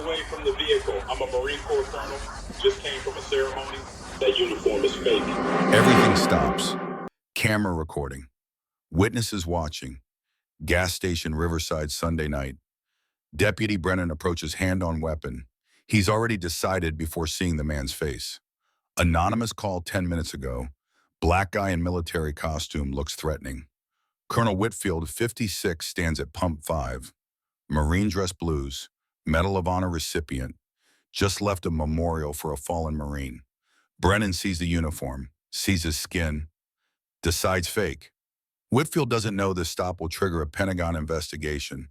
away from the vehicle. I'm a Marine Corps colonel. Just came from a ceremony. That uniform is fake. Everything stops. Camera recording. Witnesses watching. Gas station Riverside Sunday night. Deputy Brennan approaches hand on weapon. He's already decided before seeing the man's face. Anonymous call 10 minutes ago. Black guy in military costume looks threatening. Colonel Whitfield, 56, stands at pump 5. Marine dress blues. Medal of Honor recipient. Just left a memorial for a fallen Marine. Brennan sees the uniform, sees his skin, decides fake. Whitfield doesn't know this stop will trigger a Pentagon investigation.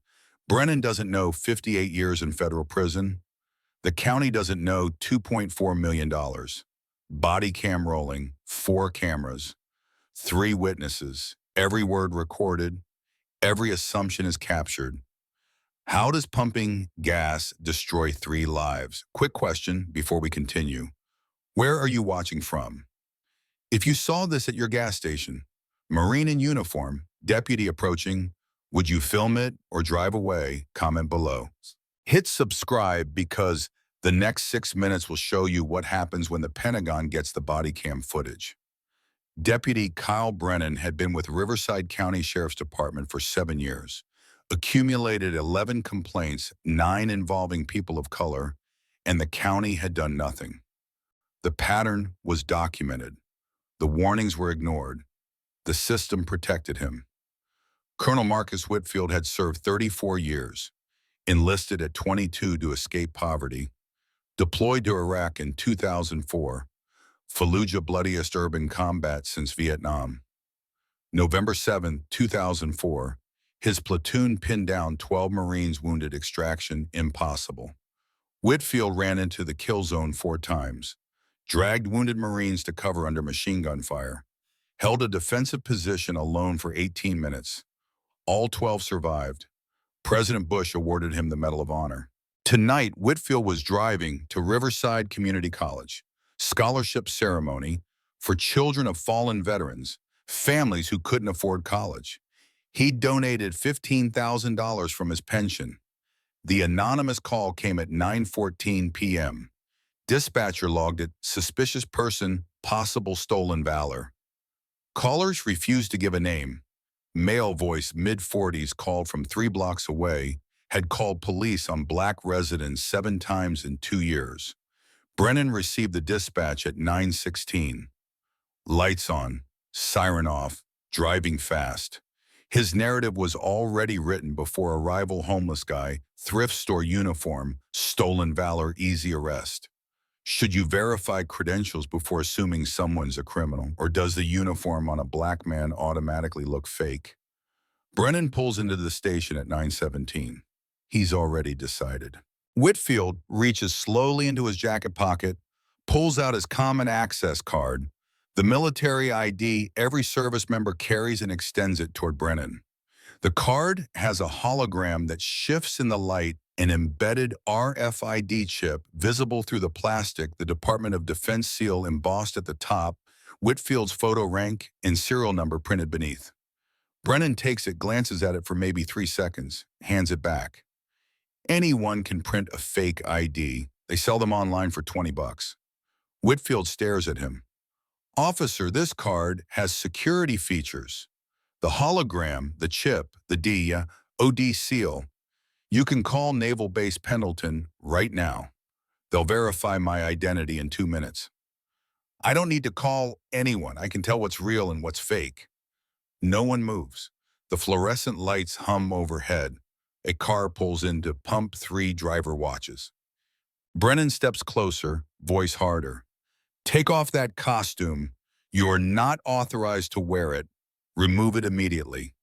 Brennan doesn't know 58 years in federal prison. The county doesn't know $2.4 million. Body cam rolling, 4 cameras, 3 witnesses, every word recorded, every assumption is captured. How does pumping gas destroy 3 lives? Quick question before we continue. Where are you watching from? If you saw this at your gas station, Marine in uniform, deputy approaching, would you film it or drive away? Comment below. Hit subscribe because the next 6 minutes will show you what happens when the Pentagon gets the body cam footage. Deputy Kyle Brennan had been with Riverside County Sheriff's Department for 7 years, accumulated 11 complaints, 9 involving people of color, and the county had done nothing. The pattern was documented. The warnings were ignored. The system protected him. Colonel Marcus Whitfield had served 34 years, enlisted at 22 to escape poverty, deployed to Iraq in 2004, Fallujah bloodiest urban combat since Vietnam. November 7, 2004, his platoon pinned down 12 Marines wounded, extraction impossible. Whitfield ran into the kill zone 4 times, dragged wounded Marines to cover under machine gun fire, held a defensive position alone for 18 minutes. All 12 survived. President Bush awarded him the Medal of Honor. Tonight, Whitfield was driving to Riverside Community College, scholarship ceremony for children of fallen veterans, families who couldn't afford college. He donated $15,000 from his pension. The anonymous call came at 9:14 p.m. Dispatcher logged it, suspicious person, possible stolen valor. Callers refused to give a name. Male voice, mid-40s, called from 3 blocks away, had called police on black residents 7 times in 2 years. Brennan received the dispatch at 9:16. Lights on, siren off, driving fast. His narrative was already written before arrival: homeless guy, thrift store uniform, stolen valor, easy arrest. Should you verify credentials before assuming someone's a criminal, or does the uniform on a black man automatically look fake? Brennan pulls into the station at 9:17. He's already decided. Whitfield reaches slowly into his jacket pocket, pulls out his common access card, the military ID every service member carries, and extends it toward Brennan. The card has a hologram that shifts in the light, an embedded RFID chip visible through the plastic, the Department of Defense seal embossed at the top, Whitfield's photo, rank, and serial number printed beneath. Brennan takes it, glances at it for maybe 3 seconds, hands it back. Anyone can print a fake ID. They sell them online for $20. Whitfield stares at him. Officer, this card has security features. The hologram, the chip, the OD seal. You can call Naval Base Pendleton right now. They'll verify my identity in 2 minutes. I don't need to call anyone. I can tell what's real and what's fake. No one moves. The fluorescent lights hum overhead. A car pulls into pump 3, driver watches. Brennan steps closer, voice harder. Take off that costume. You are not authorized to wear it. Remove it immediately.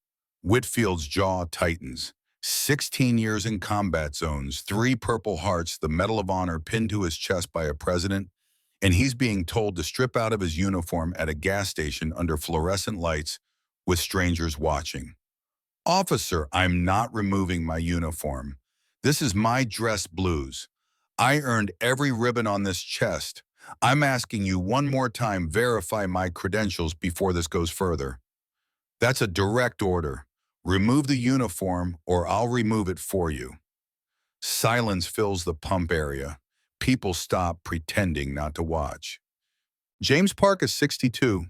Whitfield's jaw tightens. 16 years in combat zones, 3 Purple Hearts, the Medal of Honor pinned to his chest by a president, and he's being told to strip out of his uniform at a gas station under fluorescent lights with strangers watching. Officer, I'm not removing my uniform. This is my dress blues. I earned every ribbon on this chest. I'm asking you one more time, verify my credentials before this goes further. That's a direct order. Remove the uniform or I'll remove it for you. Silence fills the pump area. People stop pretending not to watch. James Park is 62.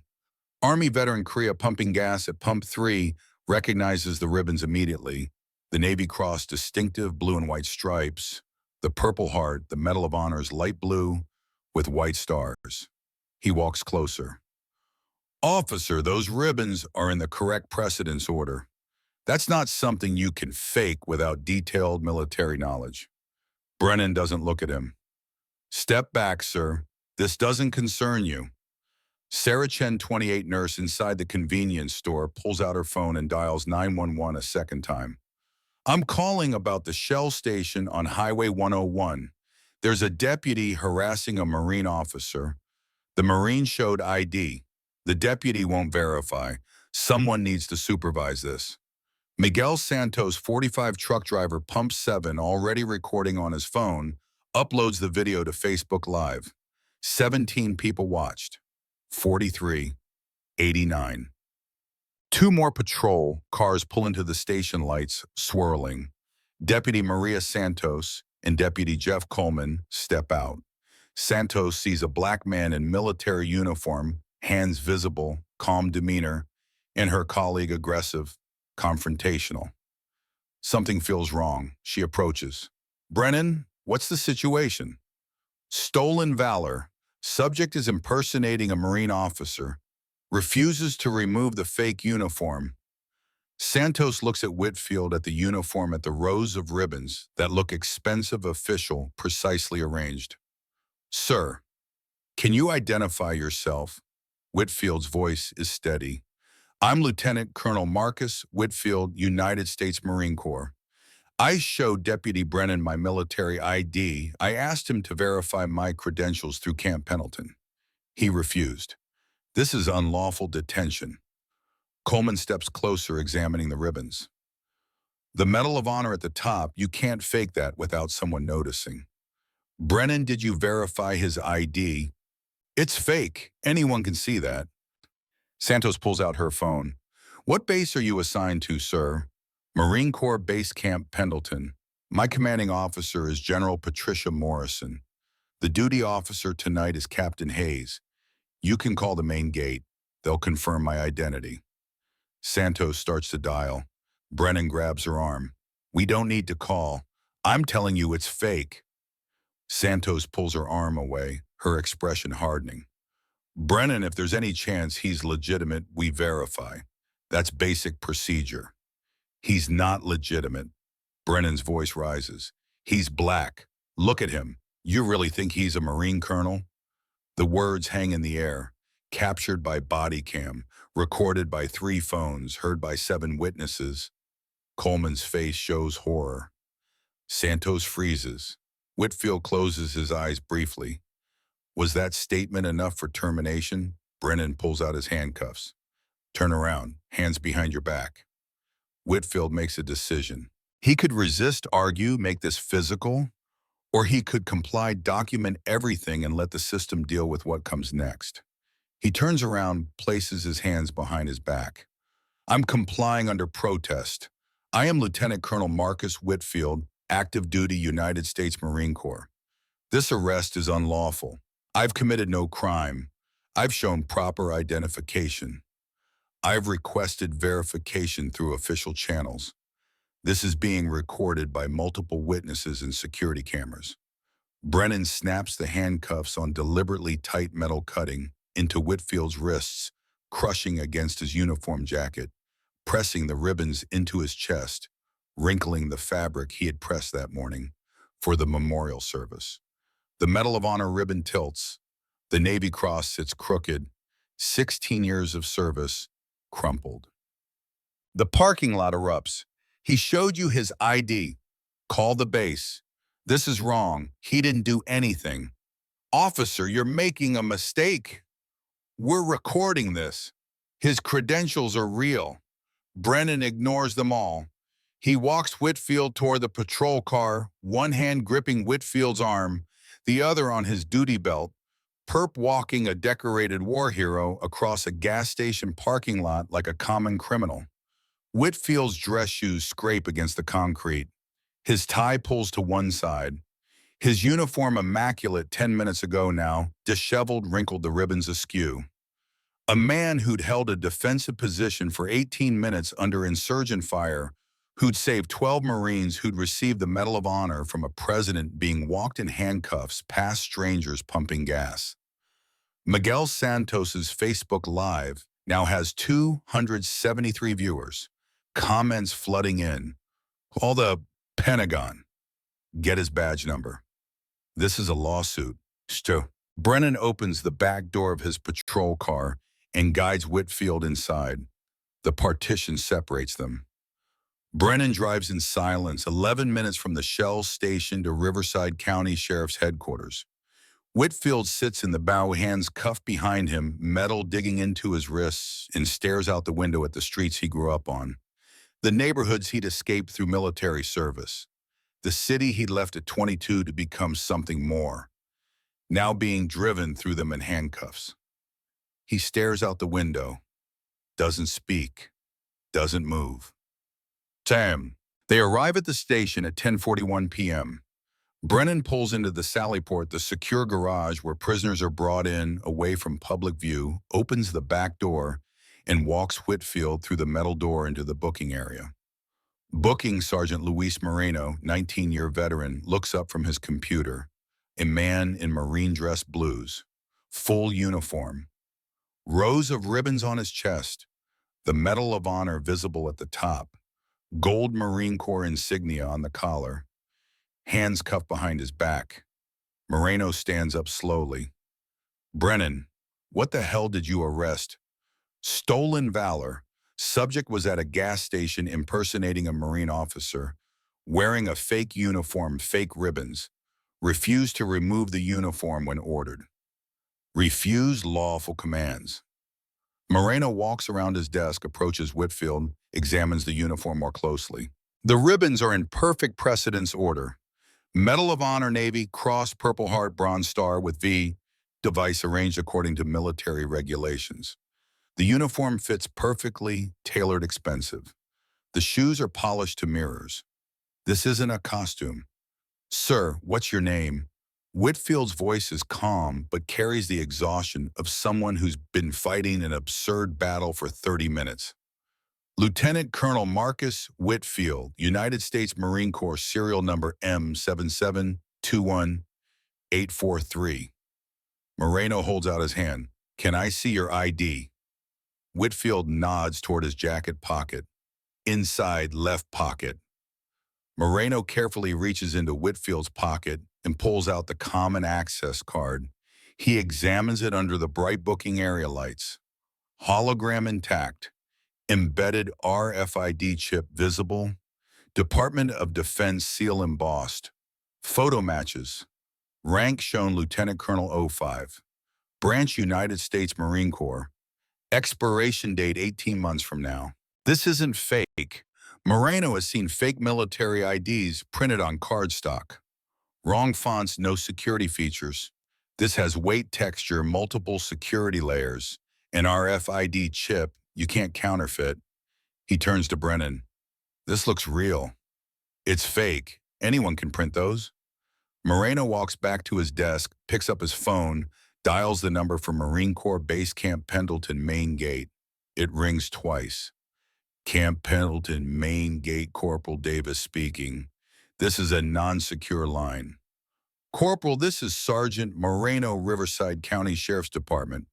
Army veteran Korea pumping gas at pump 3 recognizes the ribbons immediately. The Navy Cross distinctive blue and white stripes. The Purple Heart, the Medal of Honor's light blue with white stars. He walks closer. Officer, those ribbons are in the correct precedence order. That's not something you can fake without detailed military knowledge. Brennan doesn't look at him. Step back, sir. This doesn't concern you. Sarah Chen, 28 nurse inside the convenience store, pulls out her phone and dials 911 a second time. I'm calling about the Shell station on Highway 101. There's a deputy harassing a Marine officer. The Marine showed ID. The deputy won't verify. Someone needs to supervise this. Miguel Santos, 45 truck driver, pump 7, already recording on his phone, uploads the video to Facebook Live. 17 people watched. 43, 89. Two more patrol cars pull into the station lights, swirling. Deputy Maria Santos and Deputy Jeff Coleman step out. Santos sees a black man in military uniform, hands visible, calm demeanor, and her colleague aggressive, confrontational. Something feels wrong. She approaches. Brennan, what's the situation? Stolen valor. Subject is impersonating a Marine officer. Refuses to remove the fake uniform. Santos looks at Whitfield, at the uniform, at the rows of ribbons that look expensive, official, precisely arranged. Sir, can you identify yourself? Whitfield's voice is steady. I'm Lieutenant Colonel Marcus Whitfield, United States Marine Corps. I showed Deputy Brennan my military ID. I asked him to verify my credentials through Camp Pendleton. He refused. This is unlawful detention. Coleman steps closer, examining the ribbons. The Medal of Honor at the top, you can't fake that without someone noticing. Brennan, did you verify his ID? It's fake. Anyone can see that. Santos pulls out her phone. What base are you assigned to, sir? Marine Corps Base Camp Pendleton. My commanding officer is General Patricia Morrison. The duty officer tonight is Captain Hayes. You can call the main gate. They'll confirm my identity. Santos starts to dial. Brennan grabs her arm. We don't need to call. I'm telling you it's fake. Santos pulls her arm away, her expression hardening. Brennan, if there's any chance he's legitimate, we verify. That's basic procedure. He's not legitimate. Brennan's voice rises. He's black. Look at him. You really think he's a Marine colonel? The words hang in the air, captured by body cam, recorded by 3 phones, heard by 7 witnesses. Coleman's face shows horror. Santos freezes. Whitfield closes his eyes briefly. Was that statement enough for termination? Brennan pulls out his handcuffs. Turn around, hands behind your back. Whitfield makes a decision. He could resist, argue, make this physical, or he could comply, document everything, and let the system deal with what comes next. He turns around, places his hands behind his back. I'm complying under protest. I am Lieutenant Colonel Marcus Whitfield, active duty United States Marine Corps. This arrest is unlawful. I've committed no crime. I've shown proper identification. I've requested verification through official channels. This is being recorded by multiple witnesses and security cameras. Brennan snaps the handcuffs on deliberately tight metal cutting into Whitfield's wrists, crushing against his uniform jacket, pressing the ribbons into his chest, wrinkling the fabric he had pressed that morning for the memorial service. The Medal of Honor ribbon tilts. The Navy Cross sits crooked. 16 years of service, crumpled. The parking lot erupts. He showed you his ID. Call the base. This is wrong. He didn't do anything. Officer, you're making a mistake. We're recording this. His credentials are real. Brennan ignores them all. He walks Whitfield toward the patrol car, one hand gripping Whitfield's arm, the other on his duty belt, perp walking a decorated war hero across a gas station parking lot like a common criminal. Whitfield's dress shoes scrape against the concrete. His tie pulls to one side. His uniform immaculate 10 minutes ago now, disheveled, wrinkled, the ribbons askew. A man who'd held a defensive position for 18 minutes under insurgent fire, who'd saved 12 Marines, who'd received the Medal of Honor from a president being walked in handcuffs past strangers pumping gas. Miguel Santos's Facebook Live now has 273 viewers, comments flooding in. Call the Pentagon. Get his badge number. This is a lawsuit. Stu. Brennan opens the back door of his patrol car and guides Whitfield inside. The partition separates them. Brennan drives in silence 11 minutes from the Shell station to Riverside County Sheriff's headquarters. Whitfield sits in the bow, hands cuffed behind him, metal digging into his wrists, and stares out the window at the streets he grew up on. The neighborhoods he'd escaped through military service. The city he'd left at 22 to become something more, now being driven through them in handcuffs. He stares out the window, doesn't speak, doesn't move. Sam. They arrive at the station at 10:41 p.m. Brennan pulls into the Sallyport, the secure garage where prisoners are brought in away from public view, opens the back door, and walks Whitfield through the metal door into the booking area. Booking Sergeant Luis Moreno, 19-year veteran, looks up from his computer. A man in Marine dress blues, full uniform, rows of ribbons on his chest, the Medal of Honor visible at the top, gold Marine Corps insignia on the collar, hands cuffed behind his back. Moreno stands up slowly. Brennan, what the hell did you arrest? Stolen valor. Subject was at a gas station impersonating a Marine officer, wearing a fake uniform, fake ribbons. Refused to remove the uniform when ordered. Refused lawful commands. Moreno walks around his desk, approaches Whitfield, examines the uniform more closely. The ribbons are in perfect precedence order. Medal of Honor Navy, Cross, Purple Heart, Bronze Star with V, device arranged according to military regulations. The uniform fits perfectly, tailored, expensive. The shoes are polished to mirrors. This isn't a costume. Sir, what's your name? Whitfield's voice is calm, but carries the exhaustion of someone who's been fighting an absurd battle for 30 minutes. Lieutenant Colonel Marcus Whitfield, United States Marine Corps, serial number M7721843. Moreno holds out his hand. Can I see your ID? Whitfield nods toward his jacket pocket. Inside left pocket. Moreno carefully reaches into Whitfield's pocket and pulls out the common access card. He examines it under the bright booking area lights. Hologram intact. Embedded RFID chip visible. Department of Defense seal embossed. Photo matches. Rank shown Lieutenant Colonel 05. Branch United States Marine Corps. Expiration date 18 months from now. This isn't fake. Moreno has seen fake military IDs printed on cardstock. Wrong fonts, no security features. This has weight, texture, multiple security layers. An RFID chip you can't counterfeit. He turns to Brennan. This looks real. It's fake. Anyone can print those. Moreno walks back to his desk, picks up his phone, dials the number for Marine Corps Base Camp Pendleton Main Gate. It rings twice. Camp Pendleton Main Gate, Corporal Davis speaking. This is a non-secure line. Corporal, this is Sergeant Moreno, Riverside County Sheriff's Department.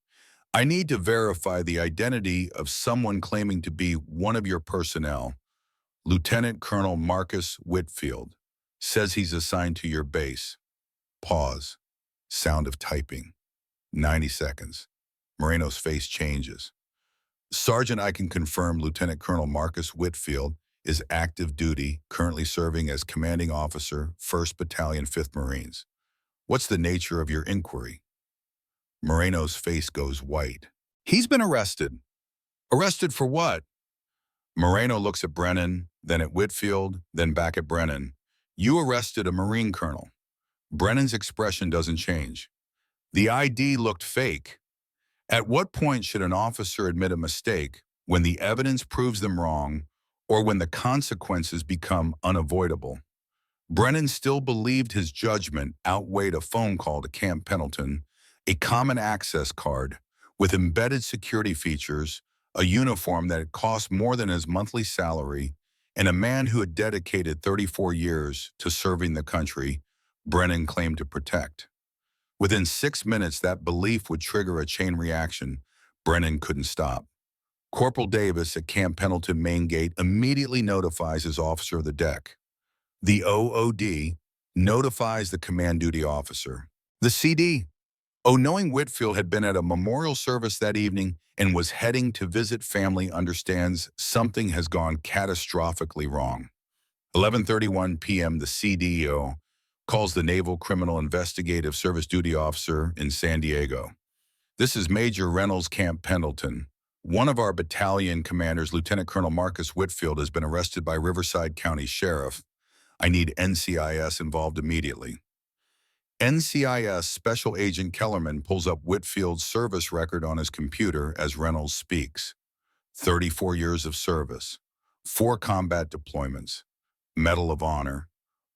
I need to verify the identity of someone claiming to be one of your personnel. Lieutenant Colonel Marcus Whitfield says he's assigned to your base. Pause. Sound of typing. 90 seconds. Moreno's face changes. Sergeant, I can confirm Lieutenant Colonel Marcus Whitfield is active duty, currently serving as commanding officer, 1st Battalion, 5th Marines. What's the nature of your inquiry? Moreno's face goes white. He's been arrested. Arrested for what? Moreno looks at Brennan, then at Whitfield, then back at Brennan. You arrested a Marine colonel. Brennan's expression doesn't change. The ID looked fake. At what point should an officer admit a mistake? When the evidence proves them wrong or when the consequences become unavoidable? Brennan still believed his judgment outweighed a phone call to Camp Pendleton, a common access card with embedded security features, a uniform that had cost more than his monthly salary, and a man who had dedicated 34 years to serving the country Brennan claimed to protect. Within 6 minutes, that belief would trigger a chain reaction Brennan couldn't stop. Corporal Davis at Camp Pendleton main gate immediately notifies his officer of the deck. The OOD notifies the command duty officer. The CD, knowing Whitfield had been at a memorial service that evening and was heading to visit family, understands something has gone catastrophically wrong. 11:31 p.m., the CDO calls the Naval Criminal Investigative Service duty officer in San Diego. This is Major Reynolds, Camp Pendleton. One of our battalion commanders, Lieutenant Colonel Marcus Whitfield, has been arrested by Riverside County Sheriff. I need NCIS involved immediately. NCIS Special Agent Kellerman pulls up Whitfield's service record on his computer as Reynolds speaks. 34 years of service, 4 combat deployments, Medal of Honor,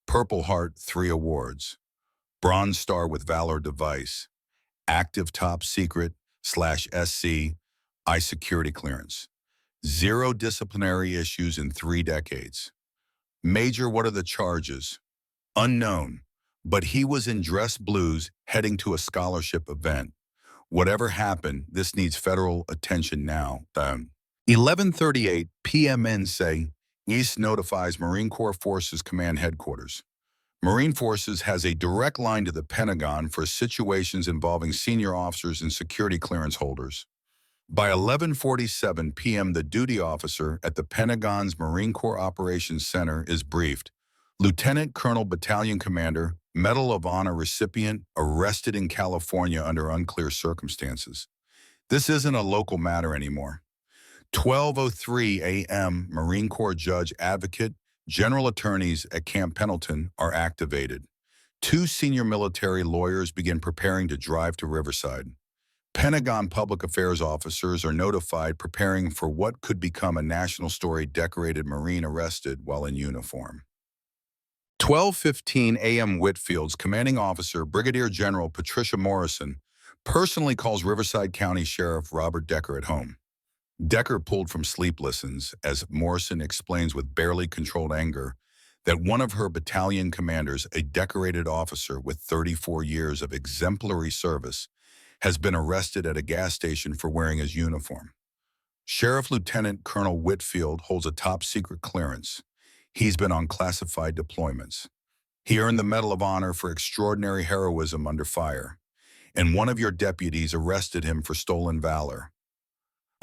Purple Heart 3 awards, Bronze Star with Valor device, active top secret/SC, I security clearance, 0 disciplinary issues in 3 decades. Major, what are the charges? Unknown, but he was in dress blues heading to a scholarship event. Whatever happened, this needs federal attention now. 11:38 p.m. NSA East notifies Marine Corps Forces Command Headquarters. Marine Forces has a direct line to the Pentagon for situations involving senior officers and security clearance holders. By 11:47 p.m., the duty officer at the Pentagon's Marine Corps Operations Center is briefed. Lieutenant Colonel Battalion Commander, Medal of Honor recipient, arrested in California under unclear circumstances. This isn't a local matter anymore. 12:03 a.m., Marine Corps Judge Advocate, General Attorneys at Camp Pendleton are activated. 2 senior military lawyers begin preparing to drive to Riverside. Pentagon public affairs officers are notified, preparing for what could become a national story: decorated Marine arrested while in uniform. 12:15 a.m. Whitfield's commanding officer, Brigadier General Patricia Morrison, personally calls Riverside County Sheriff Robert Decker at home. Decker, pulled from sleep, listens as Morrison explains with barely controlled anger that one of her battalion commanders, a decorated officer with 34 years of exemplary service, has been arrested at a gas station for wearing his uniform. Sheriff Lieutenant Colonel Whitfield holds a top-secret clearance. He's been on classified deployments. He earned the Medal of Honor for extraordinary heroism under fire, and one of your deputies arrested him for stolen valor.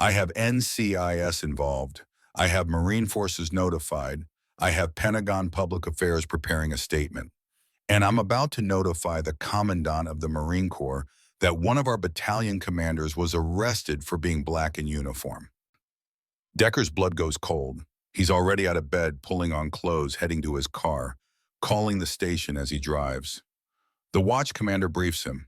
I have NCIS involved. I have Marine Forces notified. I have Pentagon Public Affairs preparing a statement. And I'm about to notify the Commandant of the Marine Corps that one of our battalion commanders was arrested for being black in uniform. Decker's blood goes cold. He's already out of bed, pulling on clothes, heading to his car, calling the station as he drives. The watch commander briefs him.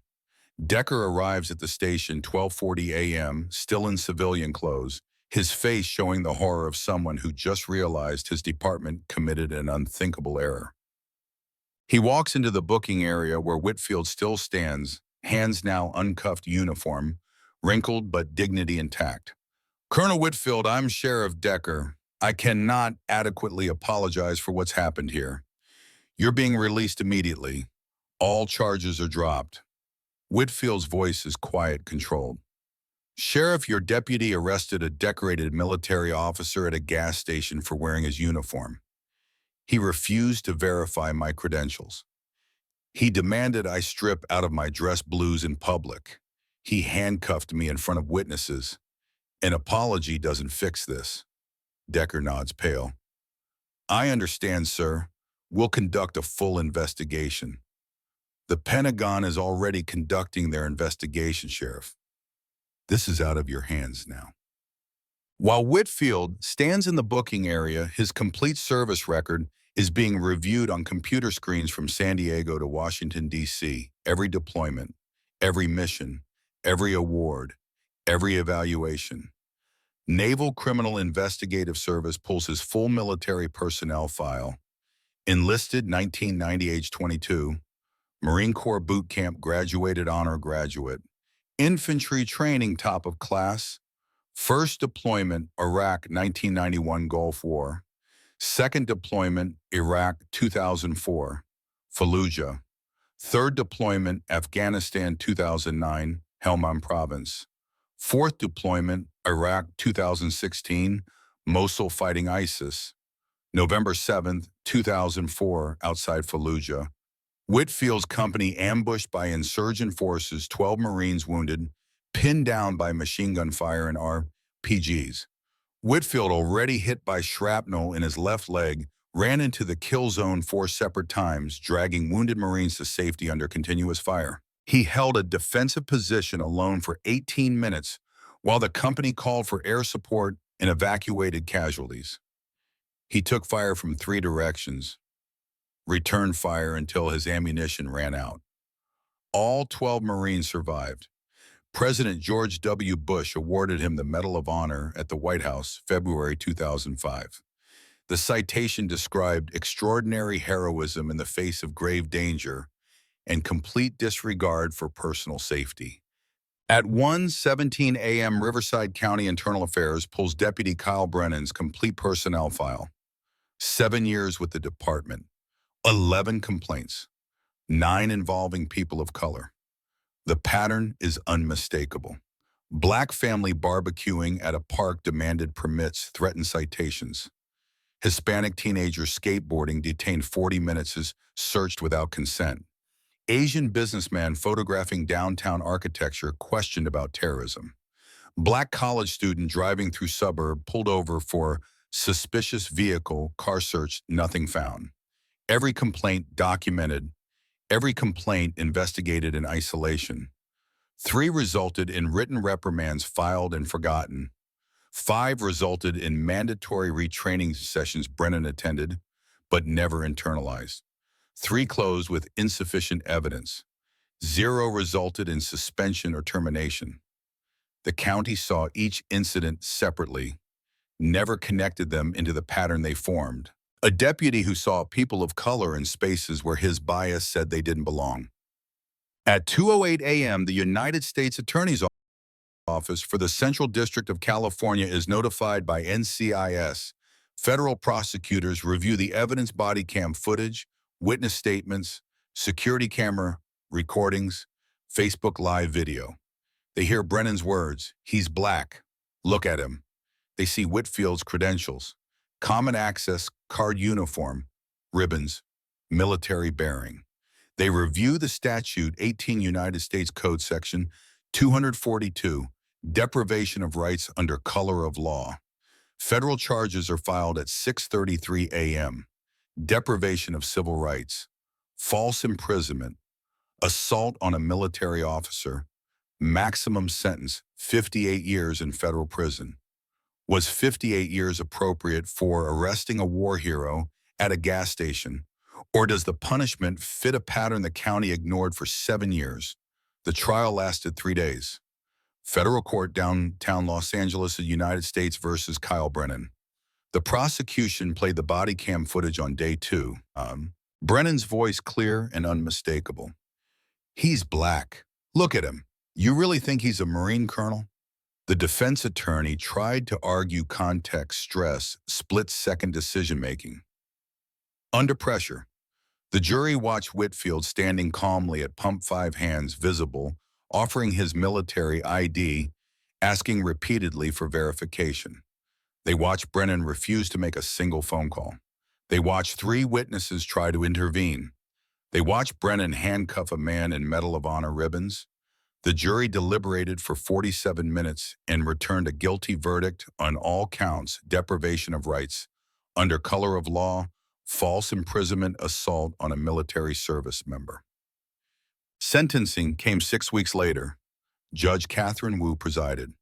Decker arrives at the station 12:40 a.m., still in civilian clothes, his face showing the horror of someone who just realized his department committed an unthinkable error. He walks into the booking area where Whitfield still stands, hands now uncuffed, uniform, wrinkled but dignity intact. Colonel Whitfield, I'm Sheriff Decker. I cannot adequately apologize for what's happened here. You're being released immediately. All charges are dropped. Whitfield's voice is quiet, controlled. Sheriff, your deputy arrested a decorated military officer at a gas station for wearing his uniform. He refused to verify my credentials. He demanded I strip out of my dress blues in public. He handcuffed me in front of witnesses. An apology doesn't fix this. Decker nods, pale. I understand, sir. We'll conduct a full investigation. The Pentagon is already conducting their investigation, Sheriff. This is out of your hands now. While Whitfield stands in the booking area, his complete service record is being reviewed on computer screens from San Diego to Washington, D.C. Every deployment, every mission, every award, every evaluation. Naval Criminal Investigative Service pulls his full military personnel file. Enlisted 1990, age 22. Marine Corps boot camp graduated honor graduate. Infantry training top of class. First deployment Iraq 1991 Gulf War. Second deployment Iraq 2004 Fallujah. Third deployment Afghanistan 2009 Helmand Province. Fourth deployment Iraq 2016 Mosul fighting ISIS. November 7th, 2004 outside Fallujah. Whitfield's company ambushed by insurgent forces, 12 Marines wounded, pinned down by machine gun fire and RPGs. Whitfield, already hit by shrapnel in his left leg, ran into the kill zone 4 separate times, dragging wounded Marines to safety under continuous fire. He held a defensive position alone for 18 minutes while the company called for air support and evacuated casualties. He took fire from 3 directions, returned fire until his ammunition ran out. All 12 Marines survived. President George W. Bush awarded him the Medal of Honor at the White House, February 2005. The citation described extraordinary heroism in the face of grave danger and complete disregard for personal safety. At 1:17 a.m., Riverside County Internal Affairs pulls Deputy Kyle Brennan's complete personnel file. 7 years with the department, 11 complaints, 9 involving people of color. The pattern is unmistakable. Black family barbecuing at a park demanded permits, threatened citations. Hispanic teenager skateboarding detained 40 minutes is searched without consent. Asian businessman photographing downtown architecture questioned about terrorism. Black college student driving through suburb pulled over for suspicious vehicle, car search, nothing found. Every complaint documented, every complaint investigated in isolation. 3 resulted in written reprimands filed and forgotten. 5 resulted in mandatory retraining sessions Brennan attended, but never internalized. 3 closed with insufficient evidence. 0 resulted in suspension or termination. The county saw each incident separately, never connected them into the pattern they formed. A deputy who saw people of color in spaces where his bias said they didn't belong. At 2:08 a.m., the United States Attorney's Office for the Central District of California is notified by NCIS. Federal prosecutors review the evidence, body cam footage, witness statements, security camera recordings, Facebook Live video. They hear Brennan's words, "He's black. Look at him." They see Whitfield's credentials, common access, card uniform, ribbons, military bearing. They review the statute 18 United States Code Section 242, deprivation of rights under color of law. Federal charges are filed at 6:33 a.m. Deprivation of civil rights, false imprisonment, assault on a military officer, maximum sentence 58 years in federal prison. Was 58 years appropriate for arresting a war hero at a gas station, or does the punishment fit a pattern the county ignored for 7 years? The trial lasted 3 days. Federal court, downtown Los Angeles, United States versus Kyle Brennan. The prosecution played the body cam footage on day 2. Brennan's voice clear and unmistakable. "He's black. Look at him. You really think he's a Marine colonel?" The defense attorney tried to argue context, stress, split-second decision-making. Under pressure, the jury watched Whitfield standing calmly at pump 5, hands visible, offering his military ID, asking repeatedly for verification. They watched Brennan refuse to make a single phone call. They watched 3 witnesses try to intervene. They watched Brennan handcuff a man in Medal of Honor ribbons. The jury deliberated for 47 minutes and returned a guilty verdict on all counts: deprivation of rights, under color of law, false imprisonment, assault on a military service member. Sentencing came 6 weeks later. Judge Catherine Wu presided.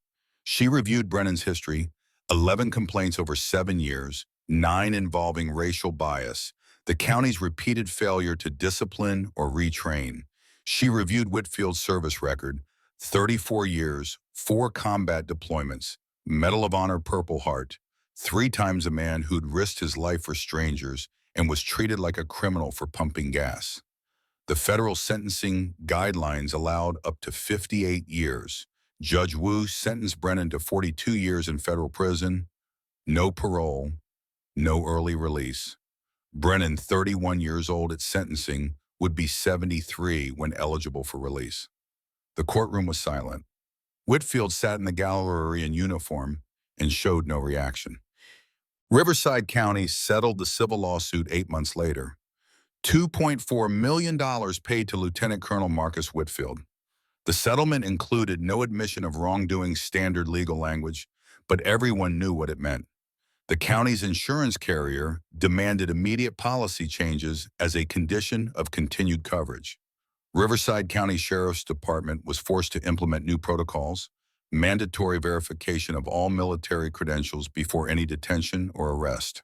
She reviewed Brennan's history, 11 complaints over 7 years, 9 involving racial bias, the county's repeated failure to discipline or retrain. She reviewed Whitfield's service record, 34 years, 4 combat deployments, Medal of Honor Purple Heart, 3 times a man who'd risked his life for strangers, and was treated like a criminal for pumping gas. The federal sentencing guidelines allowed up to 58 years. Judge Wu sentenced Brennan to 42 years in federal prison, no parole, no early release. Brennan, 31 years old at sentencing, would be 73 when eligible for release. The courtroom was silent. Whitfield sat in the gallery in uniform and showed no reaction. Riverside County settled the civil lawsuit 8 months later. $2.4 million paid to Lieutenant Colonel Marcus Whitfield. The settlement included no admission of wrongdoing standard legal language, but everyone knew what it meant. The county's insurance carrier demanded immediate policy changes as a condition of continued coverage. Riverside County Sheriff's Department was forced to implement new protocols, mandatory verification of all military credentials before any detention or arrest,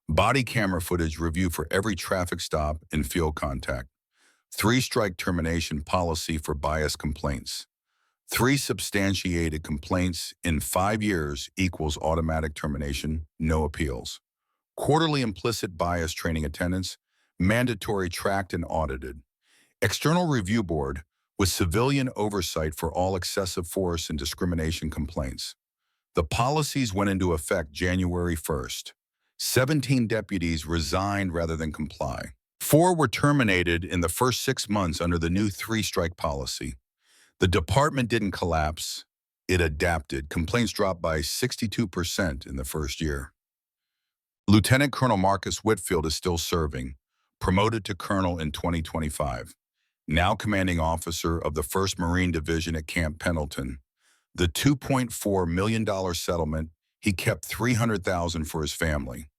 body camera footage review for every traffic stop and field contact, 3-strike termination policy for bias complaints. 3 substantiated complaints in 5 years equals automatic termination, no appeals. Quarterly implicit bias training attendance, mandatory tracked and audited. External review board with civilian oversight for all excessive force and discrimination complaints. The policies went into effect January 1st. 17 deputies resigned rather than comply. 4 were terminated in the first 6 months under the new 3-strike policy. The department didn't collapse, it adapted. Complaints dropped by 62% in the first year. Lieutenant Colonel Marcus Whitfield is still serving, promoted to colonel in 2025, now commanding officer of the 1st Marine Division at Camp Pendleton. The $2.4 million settlement, he kept $300,000 for his family.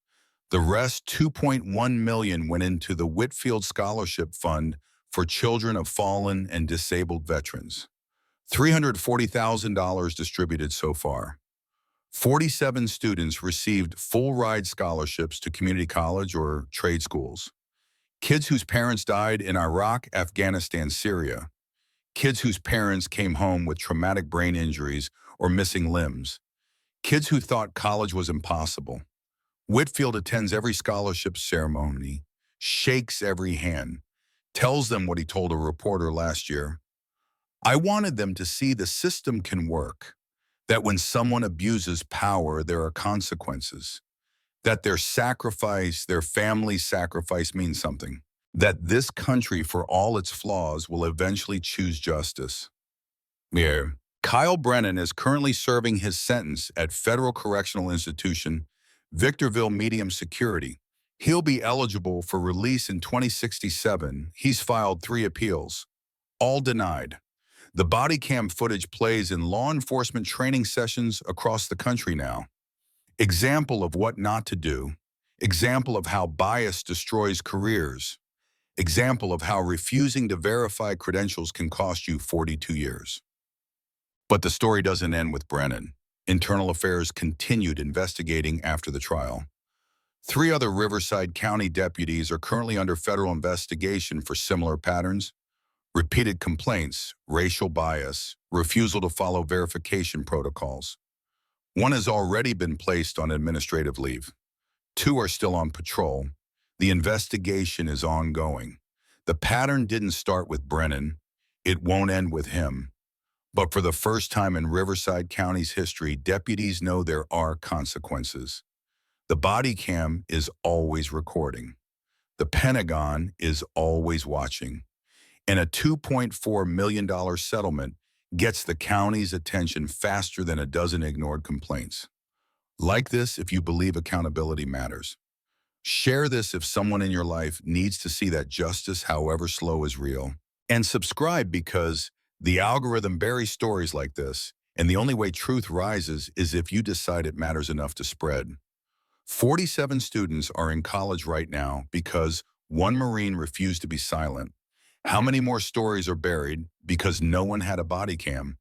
The rest, $2.1 million, went into the Whitfield Scholarship Fund for children of fallen and disabled veterans. $340,000 distributed so far. 47 students received full-ride scholarships to community college or trade schools. Kids whose parents died in Iraq, Afghanistan, Syria. Kids whose parents came home with traumatic brain injuries or missing limbs. Kids who thought college was impossible. Whitfield attends every scholarship ceremony, shakes every hand, tells them what he told a reporter last year. I wanted them to see the system can work, that when someone abuses power, there are consequences, that their sacrifice, their family's sacrifice means something, that this country, for all its flaws, will eventually choose justice. Yeah. Kyle Brennan is currently serving his sentence at Federal Correctional Institution, Victorville Medium Security. He'll be eligible for release in 2067. He's filed 3 appeals, all denied. The body cam footage plays in law enforcement training sessions across the country now. Example of what not to do. Example of how bias destroys careers. Example of how refusing to verify credentials can cost you 42 years. But the story doesn't end with Brennan. Internal Affairs continued investigating after the trial. 3 other Riverside County deputies are currently under federal investigation for similar patterns: repeated complaints, racial bias, refusal to follow verification protocols. 1 has already been placed on administrative leave. 2 are still on patrol. The investigation is ongoing. The pattern didn't start with Brennan. It won't end with him. But for the first time in Riverside County's history, deputies know there are consequences. The body cam is always recording. The Pentagon is always watching. And a $2.4 million settlement gets the county's attention faster than a dozen ignored complaints. Like this if you believe accountability matters. Share this if someone in your life needs to see that justice, however slow, is real. And subscribe, because the algorithm buries stories like this, and the only way truth rises is if you decide it matters enough to spread. 47 students are in college right now because 1 Marine refused to be silent. How many more stories are buried because no one had a body cam?